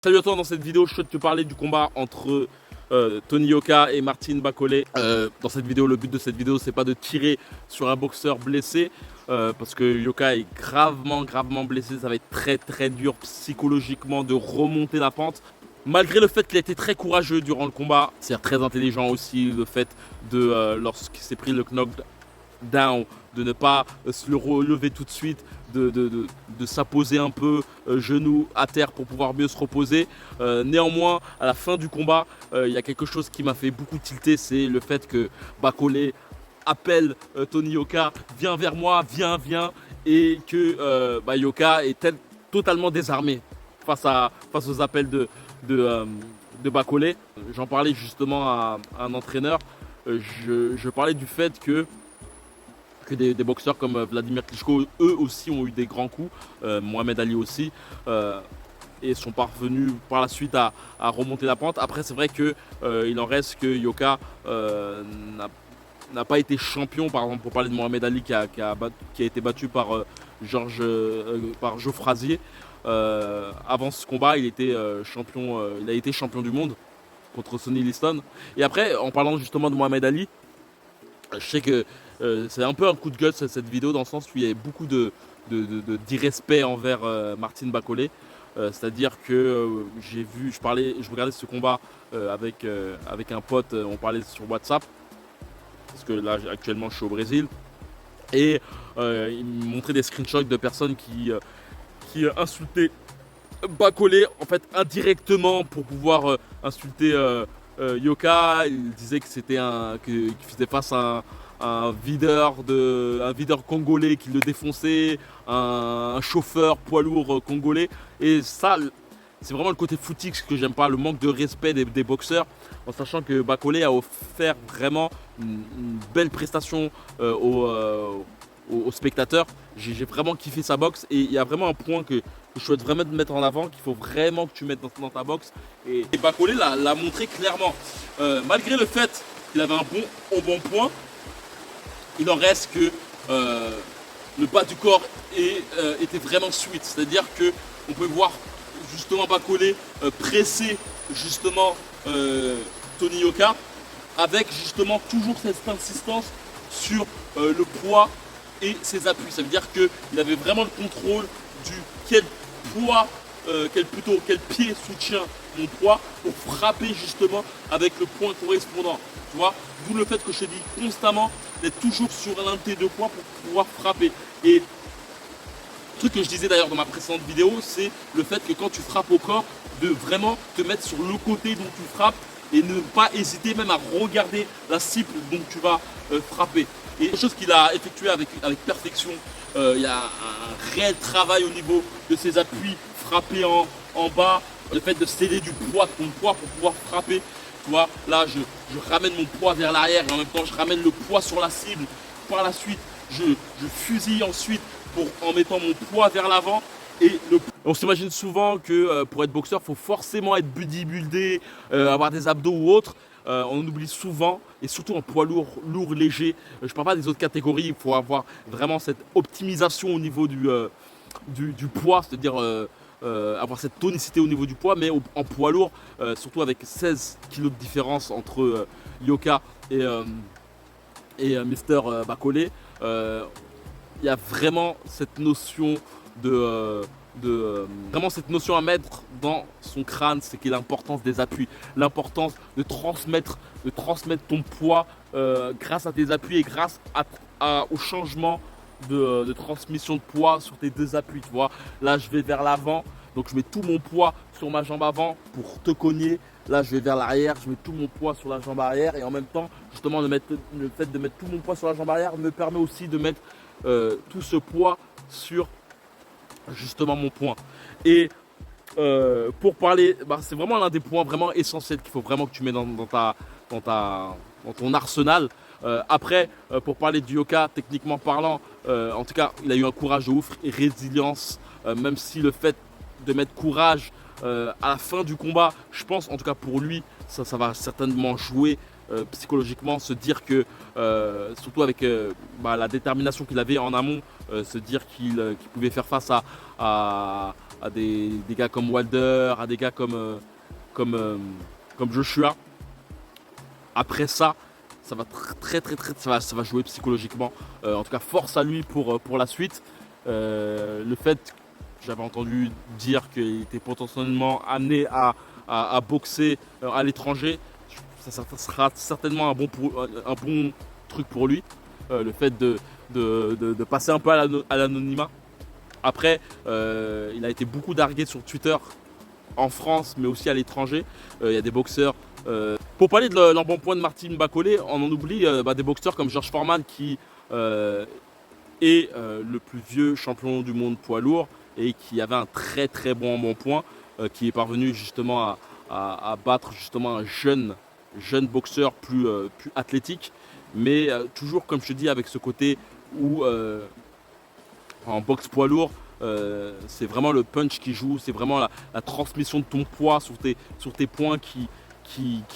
Salut à toi, dans cette vidéo je souhaite te parler du combat entre Tony Yoka et Martin Bakole. Dans cette vidéo, le but de cette vidéo c'est pas de tirer sur un boxeur blessé parce que Yoka est gravement blessé. Ça va être très dur psychologiquement de remonter la pente. Malgré le fait qu'il a été très courageux durant le combat, c'est très intelligent aussi le fait de lorsqu'il s'est pris le knockdown, de ne pas se le relever tout de suite, de s'apposer un peu, genoux à terre pour pouvoir mieux se reposer. Néanmoins, à la fin du combat, il y a quelque chose qui m'a fait beaucoup tilter, c'est le fait que Bakole appelle Tony Yoka, viens vers moi, viens, et que Yoka est totalement désarmé face aux appels de Bakole. J'en parlais justement à un entraîneur, je parlais du fait que des boxeurs comme Vladimir Klitschko, eux aussi ont eu des grands coups, Mohamed Ali aussi, et sont parvenus par la suite à remonter la pente. Après c'est vrai qu'il en reste que Yoka n'a pas été champion, par exemple pour parler de Mohamed Ali qui a été battu par Joe Frazier. Avant ce combat il était il a été champion du monde contre Sonny Liston. Et après, en parlant justement de Mohamed Ali, je sais que c'est un peu un coup de gueule cette vidéo, dans le sens où il y a beaucoup d'irrespect envers Martin Bakole. C'est-à-dire que je regardais ce combat avec un pote, on parlait sur WhatsApp, parce que là actuellement je suis au Brésil, et il me montrait des screenshots de personnes qui insultaient Bakole en fait indirectement pour pouvoir insulter Yoka. Il disait que qu'il faisait face à un videur congolais qui le défonçait, un chauffeur poids lourd congolais. Et ça, c'est vraiment le côté footix que j'aime pas, le manque de respect des boxeurs, en sachant que Bakole a offert vraiment une belle prestation aux spectateurs. J'ai vraiment kiffé sa boxe, et il y a vraiment un point que je souhaite vraiment te mettre en avant, qu'il faut vraiment que tu mettes dans ta boxe. Et Bakole l'a montré clairement. Malgré le fait qu'il avait un bon point, il en reste que le bas du corps était vraiment sweet. C'est-à-dire qu'on peut voir justement Bakole presser justement Tony Yoka, avec justement toujours cette insistance sur le poids et ses appuis. Ça veut dire qu'il avait vraiment le contrôle du quel pied soutient mon poids pour frapper justement avec le point correspondant. Tu vois, d'où le fait que je te dis constamment d'être toujours sur l'un de tes deux points pour pouvoir frapper. Et le truc que je disais d'ailleurs dans ma précédente vidéo, c'est le fait que quand tu frappes au corps, de vraiment te mettre sur le côté dont tu frappes et ne pas hésiter même à regarder la cible dont tu vas frapper. Et quelque chose qu'il a effectué avec perfection. Il y a un réel travail au niveau de ses appuis, frapper en bas, le fait de céder du poids de ton poids pour pouvoir frapper. Tu vois, là je ramène mon poids vers l'arrière et en même temps je ramène le poids sur la cible. Par la suite, je fusille ensuite en mettant mon poids vers l'avant. On s'imagine souvent que pour être boxeur, il faut forcément être bodybuildé, avoir des abdos ou autre. On oublie souvent, et surtout en poids lourd, léger. Je ne parle pas des autres catégories, il faut avoir vraiment cette optimisation au niveau du poids, c'est-à-dire avoir cette tonicité au niveau du poids, mais en poids lourd, surtout avec 16 kg de différence entre Yoka et Mister Bakole. Il y a vraiment cette notion vraiment cette notion à mettre dans son crâne, c'est qu'il y a l'importance des appuis, l'importance de transmettre ton poids grâce à tes appuis et grâce au changement de transmission de poids sur tes deux appuis. Tu vois, là je vais vers l'avant, donc je mets tout mon poids sur ma jambe avant pour te cogner. Là je vais vers l'arrière, je mets tout mon poids sur la jambe arrière, et en même temps justement le fait de mettre tout mon poids sur la jambe arrière me permet aussi de mettre tout ce poids sur justement mon point. Et pour parler, c'est vraiment l'un des points vraiment essentiels qu'il faut vraiment que tu mets dans ton arsenal. Après, pour parler du Yoka, techniquement parlant, en tout cas, il a eu un courage de ouf et résilience, même si le fait de mettre courage à la fin du combat, je pense, en tout cas pour lui, ça va certainement jouer psychologiquement, se dire que, surtout avec la détermination qu'il avait en amont, se dire qu'il pouvait faire face à des gars comme Wilder, à des gars comme, euh, comme Joshua. Après ça, ça va ça va jouer psychologiquement. En tout cas, force à lui pour la suite. Le fait que j'avais entendu dire qu'il était potentiellement amené à boxer à l'étranger, ça sera certainement un bon truc pour lui. Le fait de passer un peu à l'anonymat. Après, il a été beaucoup dargué sur Twitter en France, mais aussi à l'étranger. Il y a des boxeurs. Pour parler de l'embonpoint de Martin Bakole, on en oublie des boxeurs comme George Foreman qui est le plus vieux champion du monde poids lourd et qui avait un très bon embonpoint, qui est parvenu justement à battre justement un jeune boxeur plus athlétique, mais toujours comme je te dis avec ce côté où en boxe poids lourd, c'est vraiment le punch qui joue, c'est vraiment la transmission de ton poids sur tes points qui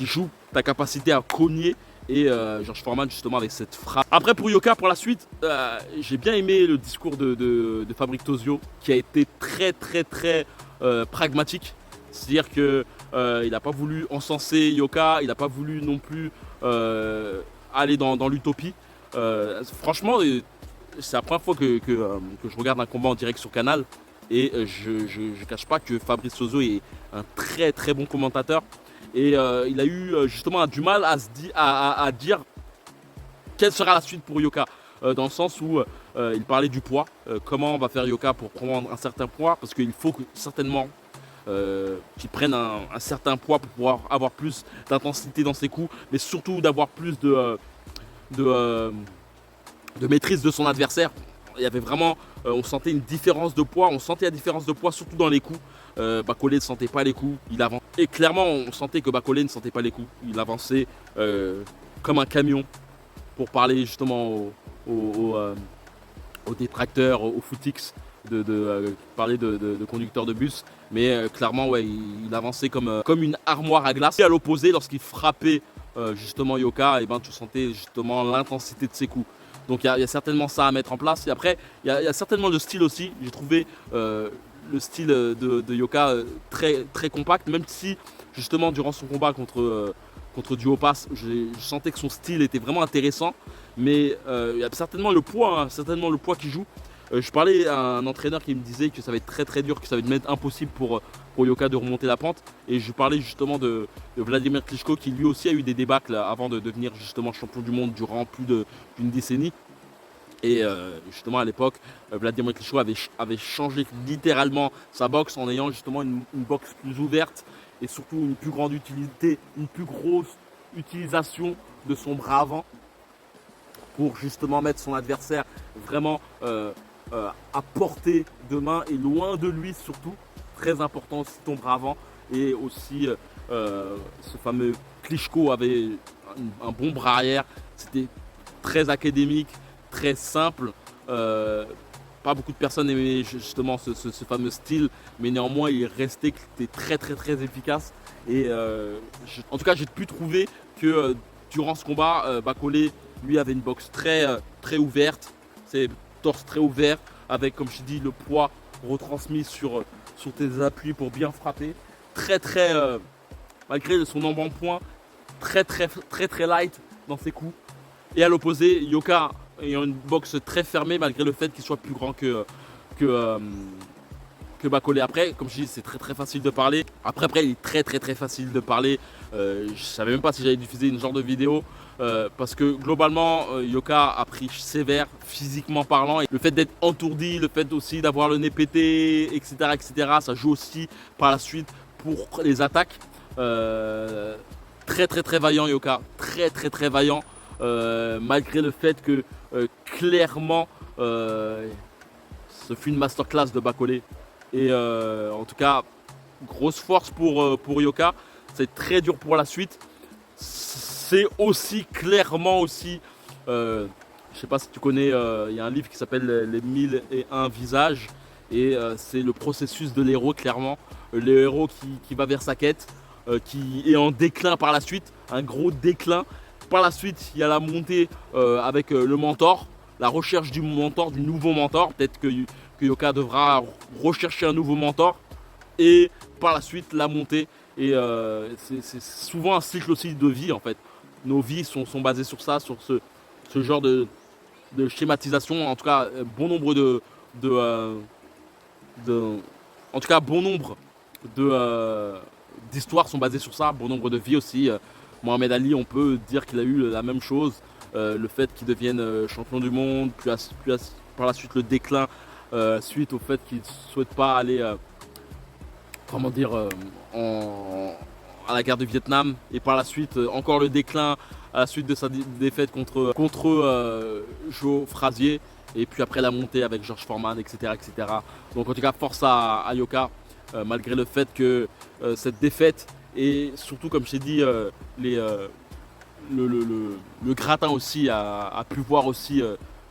joue ta capacité à cogner. Et George Foreman justement avec cette frappe. Après pour Yoka pour la suite, j'ai bien aimé le discours de Fabrice Tosio qui a été très pragmatique. C'est-à-dire que il n'a pas voulu encenser Yoka, il n'a pas voulu non plus aller dans l'utopie. Franchement, c'est la première fois que je regarde un combat en direct sur Canal et je ne cache pas que Fabrice Tosio est un très bon commentateur. Et il a eu justement du mal à dire quelle sera la suite pour Yoka. Dans le sens où il parlait du poids, comment on va faire Yoka pour prendre un certain poids, parce qu'il faut certainement qu'il prenne un certain poids pour pouvoir avoir plus d'intensité dans ses coups, mais surtout d'avoir plus de maîtrise de son adversaire. Il y avait vraiment, on sentait une différence de poids, surtout dans les coups. Bakole ne sentait pas les coups, il avançait. Et clairement, on sentait que Bakole ne sentait pas les coups. Il avançait comme un camion, pour parler justement aux détracteurs, aux footix, parler de conducteurs de bus. Mais clairement, ouais, il avançait comme une armoire à glace. Et à l'opposé, lorsqu'il frappait justement Yoka, et ben, tu sentais justement l'intensité de ses coups. Donc il y a certainement ça à mettre en place. Et après, il y a certainement le style aussi. J'ai trouvé le style de Yoka très compact, même si justement durant son combat contre Duhaupas, je sentais que son style était vraiment intéressant. Mais il y a certainement le poids qui joue. Je parlais à un entraîneur qui me disait que ça va être très dur, que ça va être impossible pour Yoka de remonter la pente. Et je parlais justement de Vladimir Klitschko qui lui aussi a eu des débâcles avant de devenir justement champion du monde durant plus d'une décennie. Et justement à l'époque, Vladimir Klitschko avait changé littéralement sa boxe en ayant justement une boxe plus ouverte et surtout une plus grande utilité, une plus grosse utilisation de son bras avant pour justement mettre son adversaire vraiment à portée de main et loin de lui surtout. Très important aussi ton bras avant. Et aussi ce fameux Klitschko avait un bon bras arrière. C'était très académique, très simple. Pas beaucoup de personnes aimaient justement ce fameux style, mais néanmoins il restait qu'il était très efficace. Et en tout cas j'ai pu trouver que durant ce combat, Bakole lui avait une boxe très ouverte, c'est torse très ouvert, avec comme je dis le poids retransmis sur tes appuis pour bien frapper. Malgré son embonpoint, très light dans ses coups. Et à l'opposé, Yoka ayant une boxe très fermée malgré le fait qu'il soit plus grand que Bakole. Après, comme je dis, c'est très facile de parler. Après, il est très facile de parler. Je savais même pas si j'allais diffuser une genre de vidéo parce que globalement, Yoka a pris sévère physiquement parlant. Et le fait d'être entourdi, le fait aussi d'avoir le nez pété, etc., ça joue aussi par la suite pour les attaques. Très vaillant Yoka, très vaillant. Malgré le fait que clairement ce fut une masterclass de Bakole. Et en tout cas, grosse force pour Yoka. C'est très dur pour la suite. C'est aussi clairement aussi, je sais pas si tu connais, il y a un livre qui s'appelle Les 1001 visages. Et c'est le processus de l'héros clairement. Le héros qui va vers sa quête, qui est en déclin par la suite, un gros déclin. Par la suite, il y a la montée avec le mentor, la recherche du mentor, du nouveau mentor. Peut-être que que Yoka devra rechercher un nouveau mentor et par la suite la montée. Et c'est souvent un cycle aussi de vie en fait. Nos vies sont basées sur ça, sur ce genre de schématisation. En tout cas, bon nombre en tout cas, bon nombre d'histoires sont basées sur ça. Bon nombre de vies aussi. Mohamed Ali, on peut dire qu'il a eu la même chose. Le fait qu'il devienne champion du monde, par la suite le déclin, suite au fait qu'il ne souhaite pas aller comment dire, à la guerre du Vietnam, et par la suite encore le déclin à la suite de sa défaite contre Joe Frazier, et puis après la montée avec George Foreman, etc. etc. Donc en tout cas, force à Yoka, malgré le fait que cette défaite, et surtout comme je t'ai dit, le gratin aussi a pu voir aussi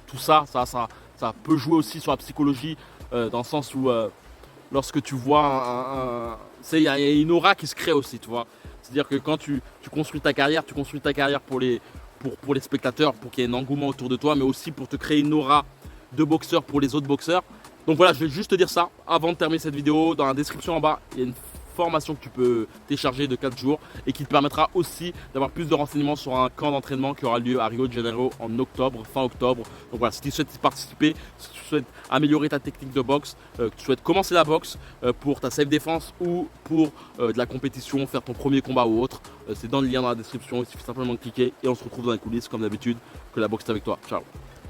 tout ça, ça peut jouer aussi sur la psychologie, dans le sens où lorsque tu vois il y a une aura qui se crée aussi, tu vois. C'est-à-dire que quand tu construis ta carrière, pour les spectateurs, pour qu'il y ait un engouement autour de toi, mais aussi pour te créer une aura de boxeur pour les autres boxeurs. Donc voilà, je vais juste te dire ça avant de terminer cette vidéo. Dans la description en bas, il y a une formation que tu peux télécharger de 4 jours et qui te permettra aussi d'avoir plus de renseignements sur un camp d'entraînement qui aura lieu à Rio de Janeiro en octobre, fin octobre. Donc voilà, si tu souhaites y participer, si tu souhaites améliorer ta technique de boxe, que tu souhaites commencer la boxe pour ta self-défense ou pour de la compétition, faire ton premier combat ou autre, c'est dans le lien dans la description. Il suffit simplement de cliquer et on se retrouve dans les coulisses comme d'habitude. Que la boxe est avec toi. Ciao.